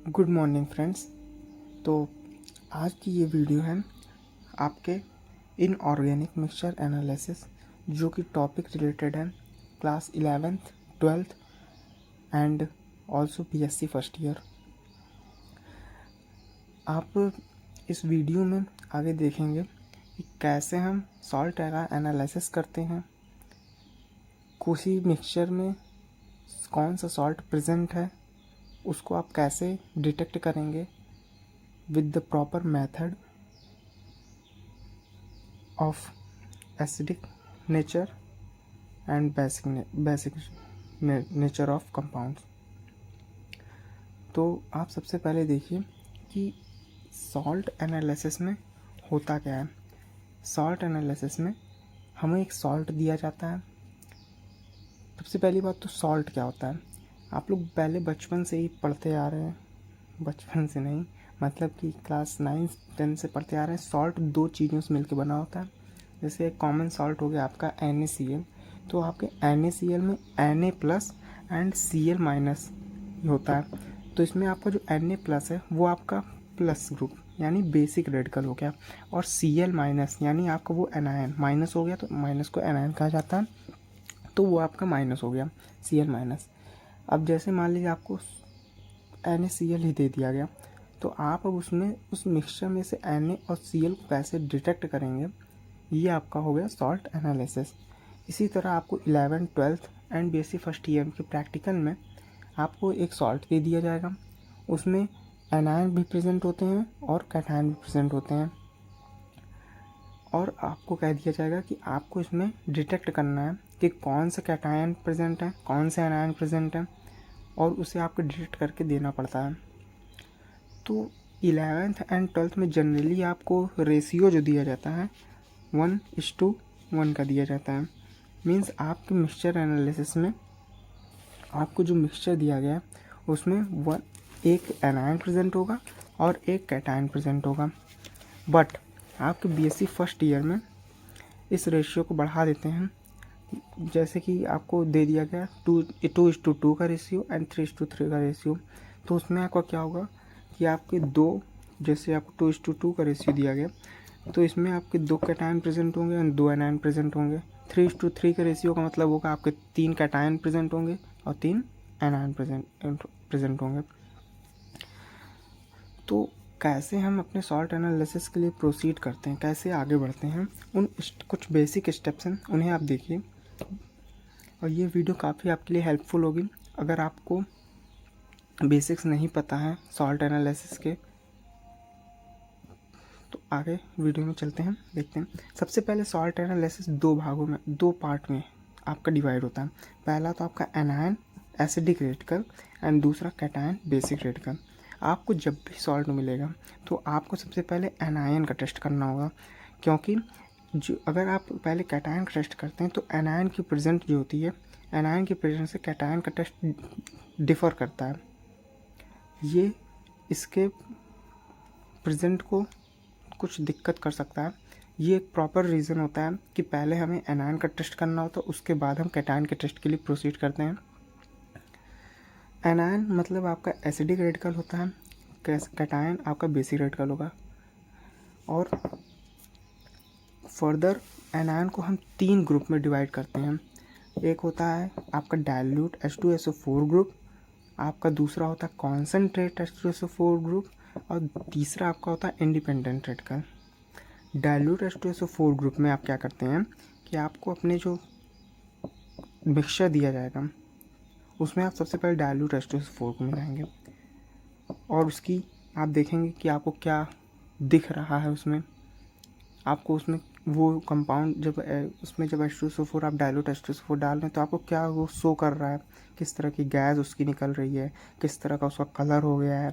Good morning friends. तो आज की ये वीडियो है आपके इनऑर्गेनिक मिक्सचर एनालिसिस, जो कि टॉपिक रिलेटेड है class 11th 12th and also BSc first year. आप इस वीडियो में आगे देखेंगे कि कैसे हम सॉल्ट का एनालिसिस करते हैं, किसी मिक्सचर में कौन सा सॉल्ट प्रेजेंट है उसको आप कैसे डिटेक्ट करेंगे with the proper method of acidic nature and basic nature of compounds. तो आप सबसे पहले देखिए कि सॉल्ट एनालिसिस में होता क्या है। सॉल्ट एनालिसिस में हमें एक सॉल्ट दिया जाता है। सबसे पहली बात तो सॉल्ट क्या होता है, आप लोग पहले बचपन से ही पढ़ते आ रहे हैं, बचपन से नहीं मतलब कि क्लास 9-10 से पढ़ते आ रहे हैं। सॉल्ट दो चीज़ों से मिलकर बना होता है। जैसे एक कॉमन सॉल्ट हो गया आपका NaCl, तो आपके NaCl में Na+ एंड Cl- होता है। तो इसमें आपका जो Na+ है वो आपका प्लस ग्रुप यानी बेसिक रेडिकल हो गया, और Cl- यानी आपका वो एनायन माइनस हो गया, तो माइनस को एनायन कहा जाता है, तो वो आपका माइनस हो गया Cl-। अब जैसे मान लीजिए आपको NaCl ही दे दिया गया, तो आप अब उसमें उस मिक्सचर में से Na और Cl को कैसे डिटेक्ट करेंगे, ये आपका हो गया सॉल्ट एनालिसिस। इसी तरह आपको 11th 12th and BSc first year के प्रैक्टिकल में आपको एक सॉल्ट दे दिया जाएगा, उसमें एनायन भी प्रेजेंट होते हैं और कैटायन भी प्रेजेंट होते हैं, और आपको कह दिया जाएगा कि आपको इसमें डिटेक्ट करना है कि कौन से कैटायन प्रेजेंट है, कौन से एनायन प्रेजेंट है, और उसे आपको डिटेक्ट करके देना पड़ता है। तो 11th एंड 12th में जनरली आपको रेशियो जो दिया जाता है 1:1 का दिया जाता है। मीन्स आपके मिक्सचर एनालिसिस में आपको जो मिक्सचर दिया गया है उसमें एक एनायन प्रेजेंट होगा और एक कैटायन प्रेजेंट होगा। बट आपके बीएससी फर्स्ट ईयर में इस रेशियो को बढ़ा देते हैं। जैसे कि आपको दे दिया गया 2:2 का रेशियो एंड 3:3 का रेशियो, तो उसमें आपका क्या होगा कि आपके दो, जैसे आपको 2:2 का रेशियो दिया गया, तो इसमें आपके 2 कैटायन प्रेजेंट होंगे और 2 एनायन प्रेजेंट होंगे। 3:3 का रेशियो का मतलब होगा आपके 3 कैटायन प्रेजेंट होंगे और 3 एनायन प्रेजेंट होंगे। तो कैसे हम अपने सॉल्ट एनालिसिस के लिए प्रोसीड करते हैं, कैसे आगे बढ़ते हैं, उन कुछ बेसिक स्टेप्स हैं, उन्हें आप देखिए, और ये वीडियो काफ़ी आपके लिए हेल्पफुल होगी। अगर आपको बेसिक्स नहीं पता है सॉल्ट एनालिसिस के, तो आगे वीडियो में चलते हैं, देखते हैं। सबसे पहले सॉल्ट एनालिसिस दो पार्ट में आपका डिवाइड होता है। पहला तो आपका एनायन एसिडिक रेडिकल एंड दूसरा कैटायन बेसिक रेडिकल। आपको जब भी सॉल्ट मिलेगा तो आपको सबसे पहले एनायन का टेस्ट करना होगा, क्योंकि जो अगर आप पहले कैटायन का टेस्ट करते हैं तो एनायन की प्रेजेंट जो होती है, एनायन की प्रेजेंट से कैटायन का टेस्ट डिफ़र करता है। ये इसके प्रेजेंट को कुछ दिक्कत कर सकता है। ये एक प्रॉपर रीज़न होता है कि पहले हमें एनायन का टेस्ट करना होता है, उसके बाद हम कैटायन के टेस्ट के लिए प्रोसीड करते हैं। एनायन मतलब आपका एसिडिक रेडिकल होता है, कैटायन आपका बेसिक रेडिकल होगा। और फर्दर एनायन को हम 3 ग्रुप में डिवाइड करते हैं। एक होता है आपका डाइल्यूट H2SO4 ग्रुप, आपका दूसरा होता है कॉन्सेंट्रेट H2SO4 ग्रुप, और तीसरा आपका होता है independent radical. Dilute H2SO4 group में आप क्या करते हैं कि आपको अपने जो मिक्सचर दिया जाएगा उसमें आप सबसे पहले डाइल्यूट H2SO4 को मिलाएंगे, और उसकी आप देखेंगे कि आपको क्या दिख रहा है उसमें। आपको उसमें वो कंपाउंड उसमें जब H2SO4 आप डाइल्यूट H2SO4 डाल रहे हैं तो आपको क्या वो शो कर रहा है, किस तरह की गैस उसकी निकल रही है, किस तरह का उसका कलर हो गया है,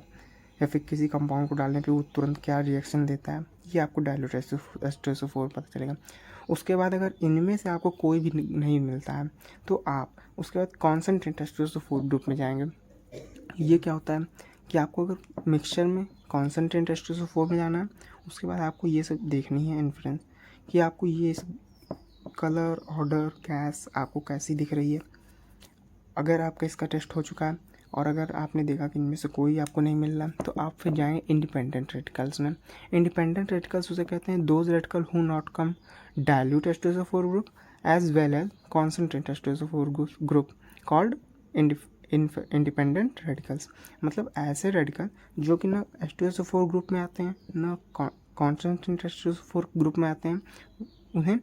या फिर किसी कंपाउंड को डालने पे वो तुरंत क्या रिएक्शन देता है, ये आपको डाइल्यूट H2SO4 पता चलेगा। उसके बाद अगर इनमें से आपको कोई भी नहीं मिलता है तो आप उसके बाद कॉन्सेंट्रेट H2SO4 ग्रुप में जाएंगे। ये क्या होता है कि आपको अगर मिक्सचर में कॉन्सेंट्रेट H2SO4 में जाना है, उसके बाद आपको ये सब देखनी है इन्फ्लुएंस कि आपको ये सब कलर, ऑर्डर, गैस आपको कैसी दिख रही है। अगर आपका इसका टेस्ट हो चुका है और अगर आपने देखा कि इनमें से कोई आपको नहीं मिल रहा तो आप फिर जाएँ इंडिपेंडेंट रेडिकल्स में। इंडिपेंडेंट रेडिकल्स उसे कहते हैं those radical who not come dilute H2SO4 group as well as concentrate H2SO4 group called independent radicals. मतलब ऐसे रेडिकल जो कि ना H2SO4 ग्रुप में आते हैं ना कॉन्सेंट्रेट H2SO4 ग्रुप में आते हैं, उन्हें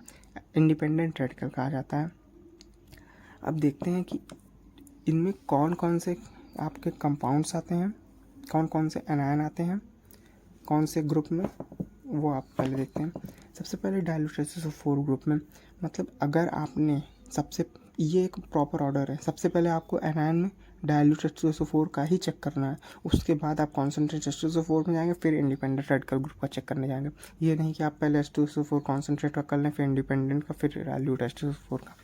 इंडिपेंडेंट रेडिकल कहा जाता है। अब देखते हैं कि इनमें कौन कौन से आपके कंपाउंड्स आते हैं, कौन कौन से एनायन आते हैं कौन से ग्रुप में, वो आप पहले देखते हैं। सबसे पहले डाइल्यूट H2SO4 ग्रुप में, मतलब अगर आपने ये एक प्रॉपर ऑर्डर है, सबसे पहले आपको एनायन में डाइल्यूट H2SO4 का ही चेक करना है, उसके बाद आप कॉन्सेंट्रेट H2SO4 में जाएंगे, फिर इंडिपेंडेंट रेडिकल ग्रुप का चेक करने जाएंगे। ये नहीं कि आप पहले H2SO4 कॉन्सेंट्रेट का कर लें, फिर इंडिपेंडेंट का, फिर डाइल्यूट H2SO4 का।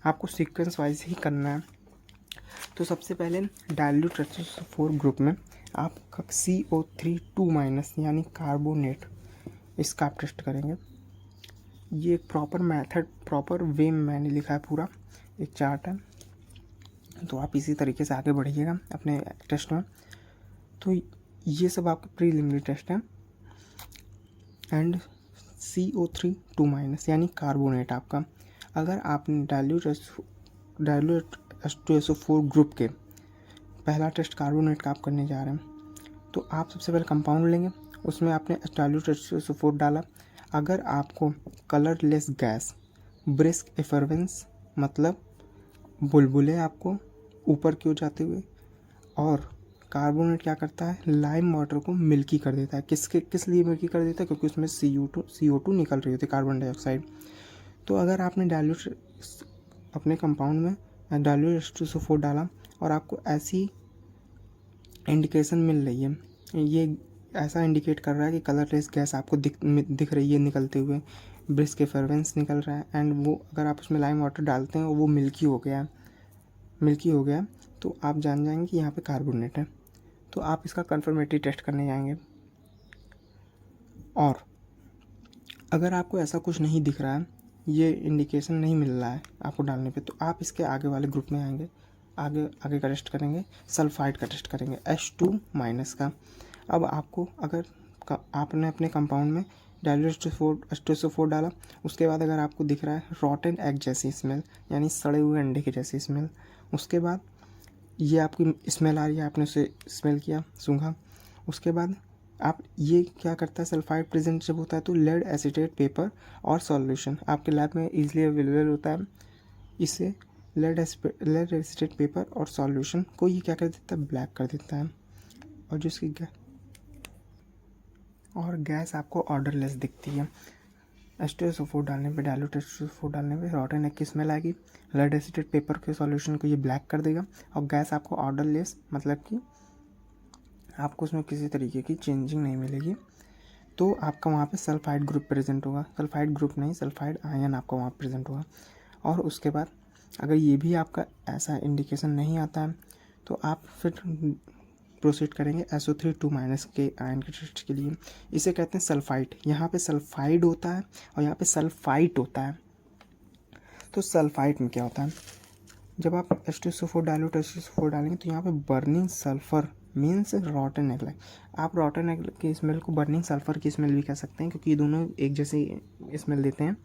आपको सीक्वेंस वाइज ही करना है। तो सबसे पहले डाइल्यूट H2SO4 ग्रुप में आपका CO3 यानी कार्बोनेट, इसका आप टेस्ट करेंगे। ये एक प्रॉपर मेथड, प्रॉपर वे में मैंने लिखा है, पूरा एक चार्ट है, तो आप इसी तरीके से आगे बढ़िएगा अपने टेस्ट में। तो ये सब आपके प्रीलिमिनरी टेस्ट हैं। एंड CO3 यानी कार्बोनेट आपका, अगर आपने डाइल्यूट H2SO4 ग्रुप के पहला टेस्ट कार्बोनेट का आप करने जा रहे हैं, तो आप सबसे पहले कंपाउंड लेंगे, उसमें आपने डाइल्यूट H2SO4 डाला। अगर आपको कलरलेस गैस, ब्रिस्क एफरवेंस मतलब बुलबुले आपको ऊपर की ओर जाते हुए, और कार्बोनेट क्या करता है, लाइम वाटर को मिल्की कर देता है। किस लिए मिल्की कर देता है, क्योंकि उसमें CO2 निकल रही होती है, कार्बन डाइऑक्साइड। तो अगर आपने डाइल्यूट अपने कंपाउंड में डाइल्यूट H2SO4 डाला और आपको ऐसी इंडिकेशन मिल रही है, ये ऐसा इंडिकेट कर रहा है कि कलरलेस गैस आपको दिख रही है निकलते हुए, ब्रिस्क एफरवेंस निकल रहा है, एंड वो अगर आप उसमें लाइम वाटर डालते हैं और वो मिल्की हो गया, तो आप जान जाएंगे कि यहाँ पे कार्बोनेट है। तो आप इसका कन्फर्मेटरी टेस्ट करने जाएंगे। और अगर आपको ऐसा कुछ नहीं दिख रहा है, ये इंडिकेशन नहीं मिल रहा है आपको डालने पे, तो आप इसके आगे वाले ग्रुप में आएंगे, आगे का टेस्ट करेंगे, सल्फाइड का टेस्ट करेंगे, H2- का। अब आपको अगर आपने अपने कंपाउंड में डाइल्यूट H2SO4 डाला, उसके बाद अगर आपको दिख रहा है रॉटन एग जैसी स्मेल, यानी सड़े हुए अंडे की जैसी स्मेल, उसके बाद ये आपकी स्मेल आ रही है, आपने उसे स्मेल किया, सूंघा, उसके बाद आप ये क्या करता है, सल्फाइड प्रेजेंट जब होता है तो लेड एसीटेट पेपर और सॉल्यूशन आपके लैब में इजीली अवेलेबल होता है। इससे लेड एसीटेट पेपर और सॉल्यूशन को ये क्या कर देता है, ब्लैक कर देता है, और जो इसकी गैस आपको ऑर्डरलेस दिखती है। H2SO4 डालने पे, डाइल्यूट H2SO4 डालने पे रॉटन एग की स्मेल आएगी, लेड एसीटेट पेपर के सॉल्यूशन को ये ब्लैक कर देगा, और गैस आपको ऑर्डरलेस, मतलब कि आपको उसमें किसी तरीके की चेंजिंग नहीं मिलेगी। तो आपका वहाँ पे सल्फाइड ग्रुप प्रेजेंट होगा, सल्फाइड ग्रुप नहीं, सल्फाइड आयन आपका वहाँ प्रेजेंट होगा। और उसके बाद अगर ये भी आपका ऐसा इंडिकेशन नहीं आता है, तो आप फिर प्रोसीड करेंगे SO3 के आयन के टेस्ट के लिए। इसे कहते हैं सल्फाइड। यहाँ पे सल्फाइड होता है और यहाँ पे सल्फाइट होता है। तो सल्फाइट में क्या होता है, जब आप H2SO4 डाइल्यूट H2SO4 डालेंगे तो यहाँ पे बर्निंग सल्फर मीन्स रॉटन एग। आप रॉटन एग की स्मेल को बर्निंग सल्फर की स्मेल भी कह सकते हैं, क्योंकि ये दोनों एक जैसी स्मेल देते हैं।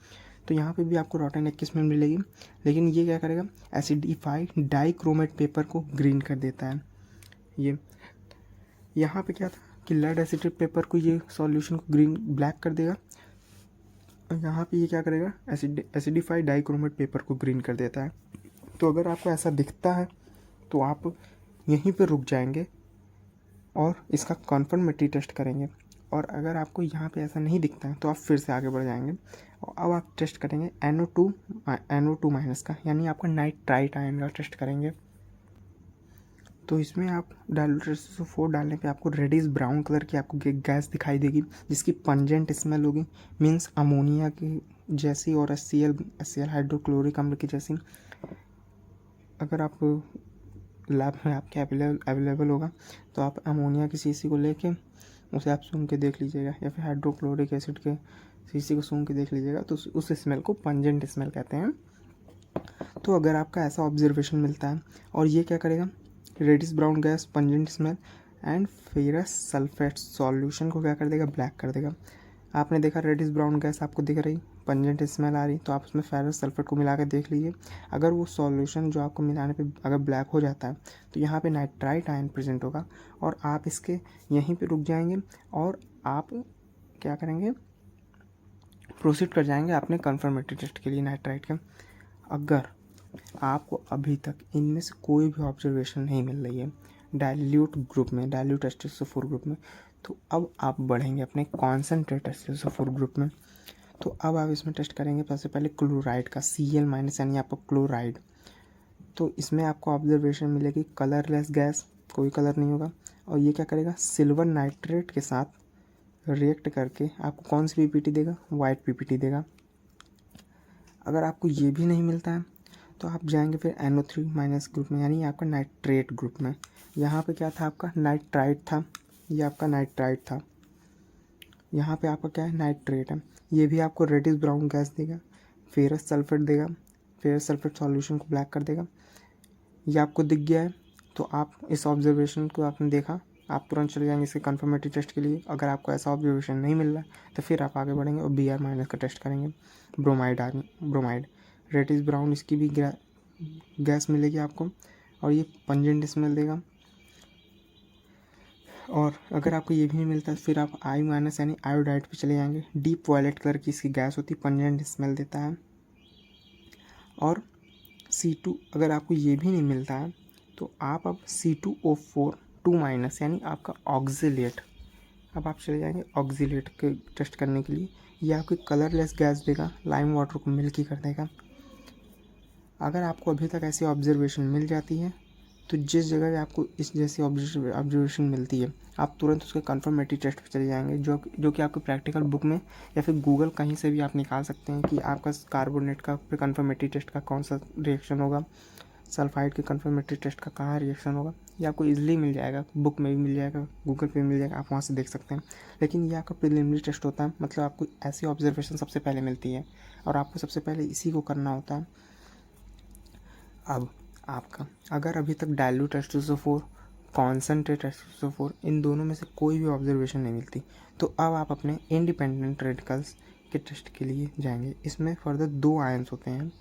तो यहाँ पे भी आपको रॉटन एग की स्मेल मिलेगी, लेकिन ये क्या करेगा, एसिडिफाइड डाइक्रोमेट पेपर को ग्रीन कर देता है। ये यहाँ पे क्या था कि लेड एसिटेट पेपर को ये सॉल्यूशन को ग्रीन ब्लैक कर देगा, और यहाँ पे ये क्या करेगा, एसिडिफाइड डाइक्रोमेट पेपर को ग्रीन कर देता है। तो अगर आपको ऐसा दिखता है तो आप यहीं पर रुक जाएंगे और इसका कन्फर्मेटरी टेस्ट करेंगे। और अगर आपको यहाँ पे ऐसा नहीं दिखता है तो आप फिर से आगे बढ़ जाएंगे, और अब आप टेस्ट करेंगे NO2 का, यानी आपका नाइट्राइट आयन का टेस्ट करेंगे। तो इसमें आप डाइल्यूट H2SO4 डालने पे आपको रेडिश ब्राउन कलर की आपको गैस दिखाई देगी, जिसकी पंजेंट स्मेल होगी, मीन्स अमोनिया की जैसी और HCl हाइड्रोक्लोरिक अम्ल की जैसी। अगर आप लैब में आपके अवेलेबल होगा तो आप अमोनिया की शीशी को लेके उसे आप सूंघ के देख लीजिएगा, या फिर हाइड्रोक्लोरिक एसिड के शीशी को सूंघ के देख लीजिएगा, तो उस स्मेल को पंजेंट स्मेल कहते हैं। तो अगर आपका ऐसा ऑब्जर्वेशन मिलता है, और ये क्या करेगा, reddish brown gas, pungent smell and ferrous sulphate solution को क्या कर देगा, ब्लैक कर देगा। आपने देखा रेडिश ब्राउन गैस आपको दिख रही, पंजेंट स्मेल आ रही, तो आप उसमें फेरस सल्फेट को मिला कर देख लीजिए। अगर वो सॉल्यूशन जो आपको मिलाने पे अगर ब्लैक हो जाता है तो यहाँ पे नाइट्राइट आयन प्रेजेंट होगा और आप इसके यहीं पे रुक जाएंगे और आप क्या करेंगे, प्रोसीड कर जाएंगे अपने कन्फर्मेटरी टेस्ट के लिए नाइट्राइट के। अगर आपको अभी तक इनमें से कोई भी ऑब्जर्वेशन नहीं मिल रही है डाइल्यूट ग्रुप में, डाइल्यूट H2SO4 ग्रुप में, तो अब आप बढ़ेंगे अपने कॉन्सेंट्रेट H2SO4 ग्रुप में। तो अब आप इसमें टेस्ट करेंगे सबसे पहले क्लोराइड का, Cl- यानी आपका क्लोराइड। तो इसमें आपको ऑब्जर्वेशन मिलेगी कलरलेस गैस, कोई कलर नहीं होगा, और ये क्या करेगा, सिल्वर नाइट्रेट के साथ रिएक्ट करके आपको कौन सी पीपीटी देगा, वाइट पीपीटी देगा। अगर आपको ये भी नहीं मिलता है तो आप जाएंगे फिर NO3- ग्रुप में, यानी आपका नाइट्रेट ग्रुप में। यहाँ पे क्या था, आपका नाइट्राइट था, ये आपका नाइट्राइट था, यहाँ पे आपका क्या है, नाइट्रेट है। ये भी आपको रेडिश ब्राउन गैस देगा, फेरस सल्फेट देगा, फेरस सल्फेट सॉल्यूशन को ब्लैक कर देगा। ये आपको दिख गया है, तो आप इस ऑब्जर्वेशन को आपने देखा, आप तुरंत चले जाएंगे इसके कन्फर्मेटरी टेस्ट के लिए। अगर आपको ऐसा ऑब्जर्वेशन नहीं मिल रहा है तो फिर आप आगे बढ़ेंगे और Br- का टेस्ट करेंगे, ब्रोमाइड रेडिश ब्राउन, इसकी भी गैस मिलेगी आपको और ये पंजेंट स्मेल देगा। और अगर आपको ये भी नहीं मिलता तो फिर आप I- यानी आयोडाइड पे चले जाएंगे। डीप वॉयलेट कलर की इसकी गैस होती है, पंजेंट स्मेल देता है। और C2, अगर आपको ये भी नहीं मिलता है तो आप अब C2O4 2- यानी आपका ऑक्जिलेट, अब आप चले जाएंगे ऑक्जिलेट के टेस्ट करने के लिए। ये आपकी कलरलेस गैस देगा, लाइम वाटर को मिल्की कर देगा। अगर आपको अभी तक ऐसी ऑब्जर्वेशन मिल जाती है तो जिस जगह पे आपको इस जैसी ऑब्जर्वेशन मिलती है आप तुरंत उसके कन्फर्मेटरी टेस्ट पे चले जाएंगे, जो कि आपके प्रैक्टिकल बुक में या फिर गूगल कहीं से भी आप निकाल सकते हैं कि आपका कार्बोनेट का कन्फर्मेटरी टेस्ट का कौन सा रिएक्शन होगा, सल्फाइड के कन्फर्मेटरी टेस्ट का कहाँ रिएक्शन होगा। ये आपको इजीली मिल जाएगा, बुक में भी मिल जाएगा, गूगल पे मिल जाएगा, आप वहाँ से देख सकते हैं। लेकिन ये आपका प्रिलिमिनरी टेस्ट होता है, मतलब आपको ऐसी ऑब्जर्वेशन सबसे पहले मिलती है और आपको सबसे पहले इसी को करना होता है। अब आपका अगर अभी तक डाइल्यूट H2SO4, कॉन्सेंट्रेट H2SO4, इन दोनों में से कोई भी ऑब्जर्वेशन नहीं मिलती तो अब आप अपने इंडिपेंडेंट रेडिकल्स के टेस्ट के लिए जाएंगे। इसमें फर्दर 2 आयंस होते हैं,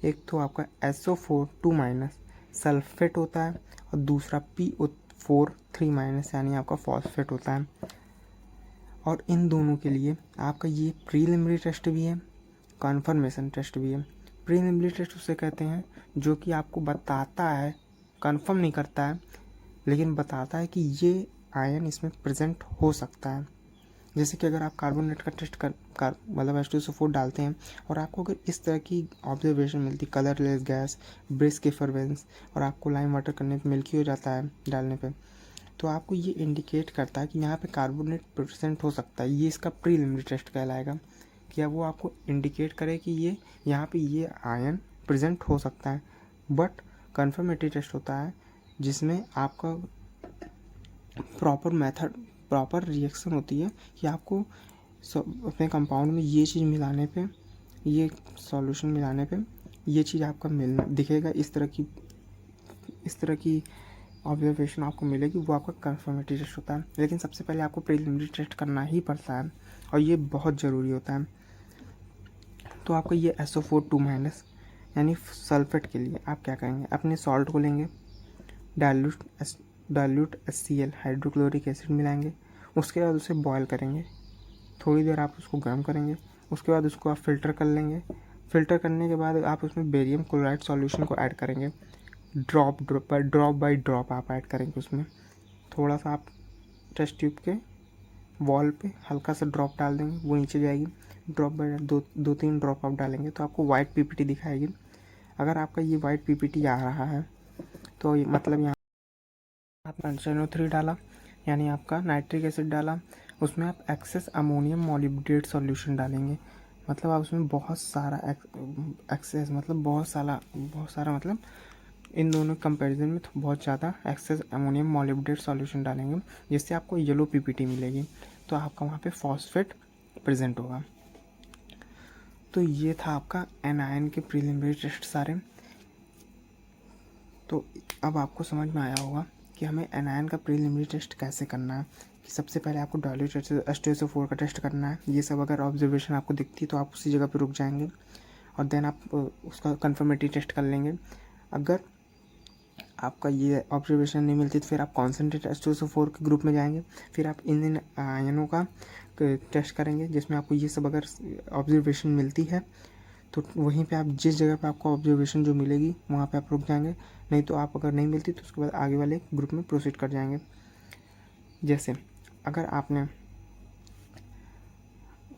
एक तो आपका SO4 2- सल्फेट होता है और दूसरा PO4 3- यानी आपका फॉस्फेट होता है। और इन दोनों के लिए आपका ये प्रीलिमिनरी टेस्ट भी है, कन्फर्मेशन टेस्ट भी है। प्रीलिमिनरी टेस्ट उसे कहते हैं जो कि आपको बताता है, कंफर्म नहीं करता है लेकिन बताता है कि ये आयन इसमें प्रेजेंट हो सकता है। जैसे कि अगर आप कार्बोनेट का टेस्ट कर मतलब H2SO4 डालते हैं और आपको अगर इस तरह की ऑब्जर्वेशन मिलती, कलरलेस गैस, ब्रिस्क इफरवेंस, और आपको लाइम वाटर करने पे मिल्की हो जाता है डालने पे, तो आपको ये इंडिकेट करता है कि यहाँ पे कार्बोनेट प्रेजेंट हो सकता है। ये इसका प्रीलिमिनरी टेस्ट कहलाएगा कि अब वो आपको इंडिकेट करे कि ये यहाँ पे ये आयन प्रेजेंट हो सकता है। बट कन्फर्मेटरी टेस्ट होता है जिसमें आपका प्रॉपर मेथड, प्रॉपर रिएक्शन होती है कि आपको अपने कंपाउंड में ये चीज़ मिलाने पे, ये सॉल्यूशन मिलाने पे ये चीज़ आपका मिलना दिखेगा, इस तरह की ऑब्जर्वेशन आपको मिलेगी, वो आपका कन्फर्मेटरी टेस्ट होता है। लेकिन सबसे पहले आपको प्रीलिमिनरी टेस्ट करना ही पड़ता है और ये बहुत ज़रूरी होता है। तो आपका ये SO4 2- यानी सल्फेट के लिए आप क्या करेंगे, अपने सॉल्ट को लेंगे, डाइल्यूट HCl हाइड्रोक्लोरिक एसिड मिलाएंगे, उसके बाद उसे बॉयल करेंगे, थोड़ी देर आप उसको गर्म करेंगे, उसके बाद उसको आप फ़िल्टर कर लेंगे। फ़िल्टर करने के बाद आप उसमें बेरियम क्लोराइड सॉल्यूशन को ऐड करेंगे, ड्रॉप बाय ड्रॉप आप ऐड करेंगे उसमें। थोड़ा सा आप टेस्ट ट्यूब के वॉल पे हल्का सा ड्रॉप डाल देंगे, वो नीचे जाएगी, ड्रॉप बाय 2-3 ड्रॉप आप डालेंगे तो आपको वाइट पीपीटी दिखाएगी। अगर आपका ये वाइट पीपीटी आ रहा है तो ये मतलब यहाँ आपने NO3 डाला, यानी आपका नाइट्रिक एसिड डाला, उसमें आप एक्सेस अमोनियम मॉलिब्डेट सॉल्यूशन डालेंगे, मतलब आप उसमें बहुत सारा एक्सेस मतलब बहुत सारा मतलब इन दोनों कंपैरिजन में तो बहुत ज़्यादा एक्सेस अमोनियम मॉलिब्डेट सॉल्यूशन डालेंगे, जिससे आपको येलो पीपीटी मिलेगी, तो आपका वहाँ पे फॉस्फेट प्रेजेंट होगा। तो ये था आपका एनायन के प्रीलिमिनरी टेस्ट सारे। तो अब आपको समझ में आया होगा कि हमें एनायन का प्रीलिमिनरी टेस्ट कैसे करना है। कि सबसे पहले आपको डायल्यूट H2SO4 का टेस्ट करना है। ये सब अगर ऑब्जर्वेशन आपको दिखती है तो आप उसी जगह पे रुक जाएंगे और देन आप उसका कन्फर्मेटरी टेस्ट कर लेंगे। अगर आपका ये ऑब्जर्वेशन नहीं मिलती तो फिर आप कॉन्सेंट्रेट H2SO4 के ग्रुप में जाएंगे। फिर आप इन आयनों का टेस्ट करेंगे जिसमें आपको ये सब अगर ऑब्जर्वेशन मिलती है तो वहीं पे आप जिस जगह पे आपको ऑब्जर्वेशन जो मिलेगी वहाँ पे आप रुक जाएंगे। नहीं तो आप अगर नहीं मिलती तो उसके बाद आगे वाले ग्रुप में प्रोसीड कर जाएंगे। जैसे अगर आपने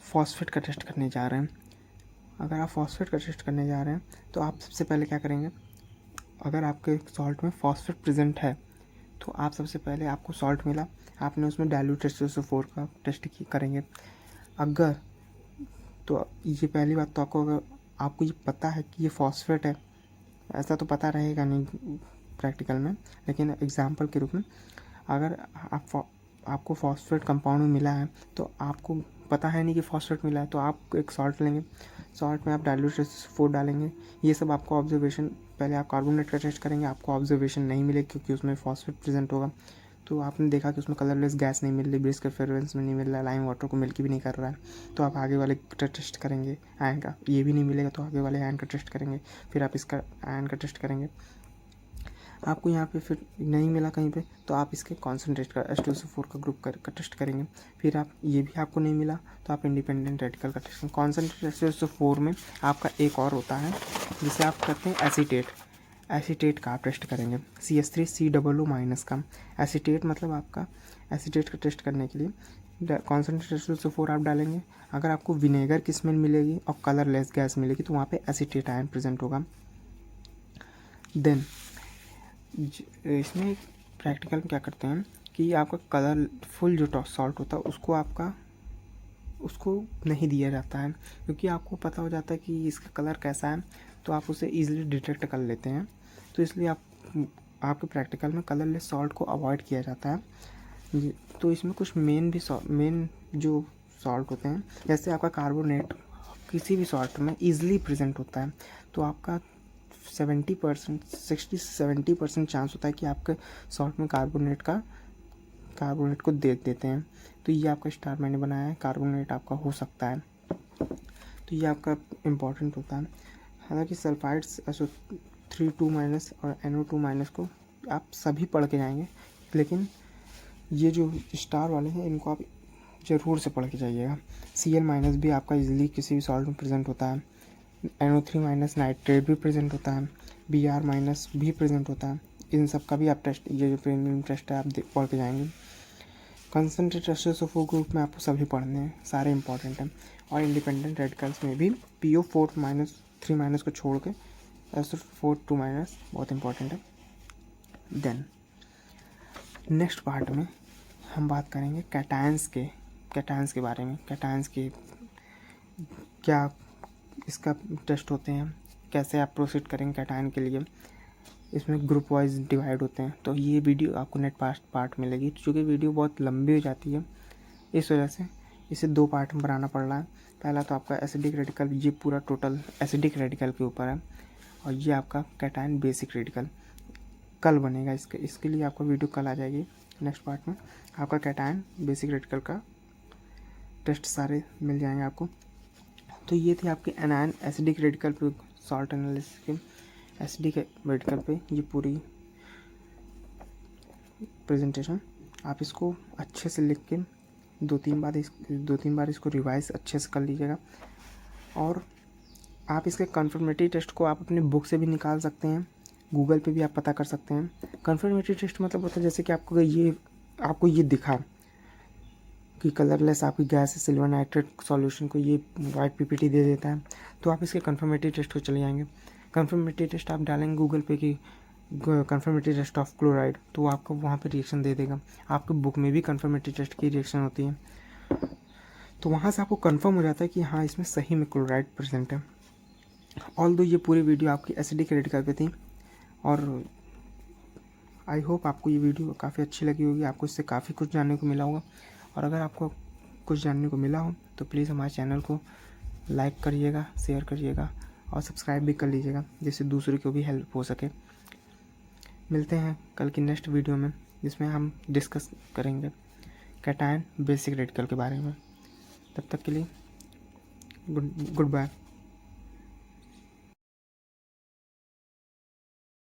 फॉस्फेट का टेस्ट करने जा रहे हैं, अगर आप फॉस्फेट का टेस्ट करने जा रहे हैं तो आप सबसे पहले क्या करेंगे, अगर आपके सॉल्ट में फॉस्फेट प्रेजेंट है तो आप सबसे पहले आपको सॉल्ट मिला, आपने उसमें डाइल्यूट H2SO4 का टेस्ट करेंगे। अगर तो ये पहली बात तो अगर आपको ये पता है कि ये फॉस्फेट है, ऐसा तो पता रहेगा नहीं प्रैक्टिकल में, लेकिन एग्जाम्पल के रूप में अगर आपको फॉस्फेट कंपाउंड में मिला है तो आपको पता है नहीं कि फॉस्फेट मिला है, तो आप एक सॉल्ट लेंगे, सॉल्ट में आप डाइल्यूट H2SO4 डालेंगे। ये सब आपको ऑब्जर्वेशन, पहले आप कार्बोनेट का टेस्ट करेंगे, आपको ऑब्जर्वेशन नहीं मिलेगी क्योंकि उसमें फॉस्फेट प्रेजेंट होगा। तो आपने देखा कि उसमें कलरलेस गैस नहीं मिल रही, ब्रिज के फ्रेगरेंस में नहीं मिल रहा है, लाइम वाटर को मिल्की भी नहीं कर रहा है, तो आप आगे वाले का टेस्ट करेंगे आयन का। ये भी नहीं मिलेगा तो आगे वाले आयन का टेस्ट करेंगे, फिर आप इसका आयन का टेस्ट करेंगे। आपको यहाँ पे फिर नहीं मिला कहीं पे तो आप इसके कॉन्सेंट्रेट का H2SO4 का ग्रुप का टेस्ट करेंगे। फिर आप ये भी आपको नहीं मिला तो आप इंडिपेंडेंट रेडिकल का टेस्ट करेंगे। कॉन्सेंट्रेट H2SO4 में आपका एक और होता है जिसे आप करते हैं एसीटेट का आप टेस्ट करेंगे, CH3COO- का। एसीटेट मतलब आपका एसीटेट का टेस्ट करने के लिए कॉन्सेंट्रेट H2SO4 आप डालेंगे। अगर आपको विनेगर की स्मेल मिलेगी और कलरलेस गैस मिलेगी तो वहाँ पे एसीटेट आयन प्रेजेंट होगा। देन इसमें प्रैक्टिकल में क्या करते हैं कि आपका कलरफुल जो सॉल्ट होता है उसको नहीं दिया जाता है, क्योंकि आपको पता हो जाता है कि इसका कलर कैसा है तो आप उसे ईजिली डिटेक्ट कर लेते हैं। तो इसलिए आपके प्रैक्टिकल में कलरलेस सॉल्ट को अवॉइड किया जाता है। तो इसमें कुछ मेन जो सॉल्ट होते हैं, जैसे आपका कार्बोनेट किसी भी सॉल्ट में ईजिली प्रेजेंट होता है, तो आपका 60-70% चांस होता है कि आपके सॉल्ट में कार्बोनेट को दे देते हैं। तो ये आपका स्टार मैंने बनाया है, कार्बोनेट आपका हो सकता है, तो ये आपका इम्पॉर्टेंट होता है। हालांकि सल्फाइड्स SO3 - और NO2- को आप सभी पढ़ के जाएंगे, लेकिन ये जो स्टार वाले हैं इनको आप ज़रूर से पढ़ के जाइएगा। Cl- भी आपका इजीली किसी भी सॉल्ट में प्रेजेंट होता है, NO3- नाइट्रेट भी प्रेजेंट होता है, Br- भी प्रेजेंट होता है। इन सब का भी आप टेस्ट, ये जो प्रीलिमिनरी टेस्ट है आप पढ़ के जाएंगे। कंसंट्रेट H2SO4 ग्रुप में आपको सभी पढ़ने हैं, सारे इंपॉर्टेंट हैं। और इंडिपेंडेंट रेडिकल्स में भी PO4- 3- को छोड़ के SO4 2- बहुत इंपॉर्टेंट है। देन नेक्स्ट पार्ट में हम बात करेंगे कैटायंस के बारे में। कैटायंस के क्या इसका टेस्ट होते हैं, कैसे आप प्रोसीड करेंगे कैटायन के लिए, इसमें ग्रुप वाइज डिवाइड होते हैं। तो ये वीडियो आपको नेट पार्ट मिलेगी, चूँकि वीडियो बहुत लंबी हो जाती है इस वजह से इसे 2 पार्ट में बनाना पड़ रहा है। पहला तो आपका एसिडिक रेडिकल, ये पूरा टोटल एसिडिक रेडिकल के ऊपर है, और ये आपका कैटायन बेसिक रेडिकल कल बनेगा। इसके लिए आपका वीडियो कल आ जाएगी। नेक्स्ट पार्ट में आपका कैटायन बेसिक रेडिकल का टेस्ट सारे मिल जाएंगे आपको। तो ये थे आपके एनायन एसिडिक रेडिकल पे सॉल्ट एनालिसिस के एसिडिक रेडिकल पे ये पूरी प्रेजेंटेशन। आप इसको अच्छे से लिख के 2-3 बार इसको रिवाइज अच्छे से कर लीजिएगा। और आप इसके कन्फर्मेटरी टेस्ट को आप अपनी बुक से भी निकाल सकते हैं, गूगल पे भी आप पता कर सकते हैं। कन्फर्मेटरी टेस्ट मतलब होता है जैसे कि आपको ये दिखा कि कलरलेस आपकी गैस है, सिल्वर नाइट्रेट सॉल्यूशन को ये वाइट PPT दे देता है, तो आप इसके कन्फर्मेटरी टेस्ट को चले जाएंगे। कन्फर्मेटरी टेस्ट आप डालेंगे गूगल पे कि कन्फर्मेटरी टेस्ट ऑफ क्लोराइड, तो वो आपको वहाँ पे रिएक्शन दे देगा। आपके बुक में भी कन्फर्मेटरी टेस्ट की रिएक्शन होती है, तो वहाँ से आपको कन्फर्म हो जाता है कि हाँ इसमें सही में क्लोराइड प्रेजेंट है। ऑल्दो ये पूरी वीडियो आपकी एसिडिक रेडिकल पे थी, और आई होप आपको ये वीडियो काफ़ी अच्छी लगी होगी, आपको इससे काफ़ी कुछ जानने को मिला होगा। और अगर आपको कुछ जानने को मिला हो तो प्लीज़ हमारे चैनल को लाइक करिएगा, शेयर करिएगा और सब्सक्राइब भी कर लीजिएगा, जिससे दूसरों को भी हेल्प हो सके। मिलते हैं कल की नेक्स्ट वीडियो में, जिसमें हम डिस्कस करेंगे कैटायन बेसिक रेडिकल के बारे में। तब तक के लिए गुड बाय।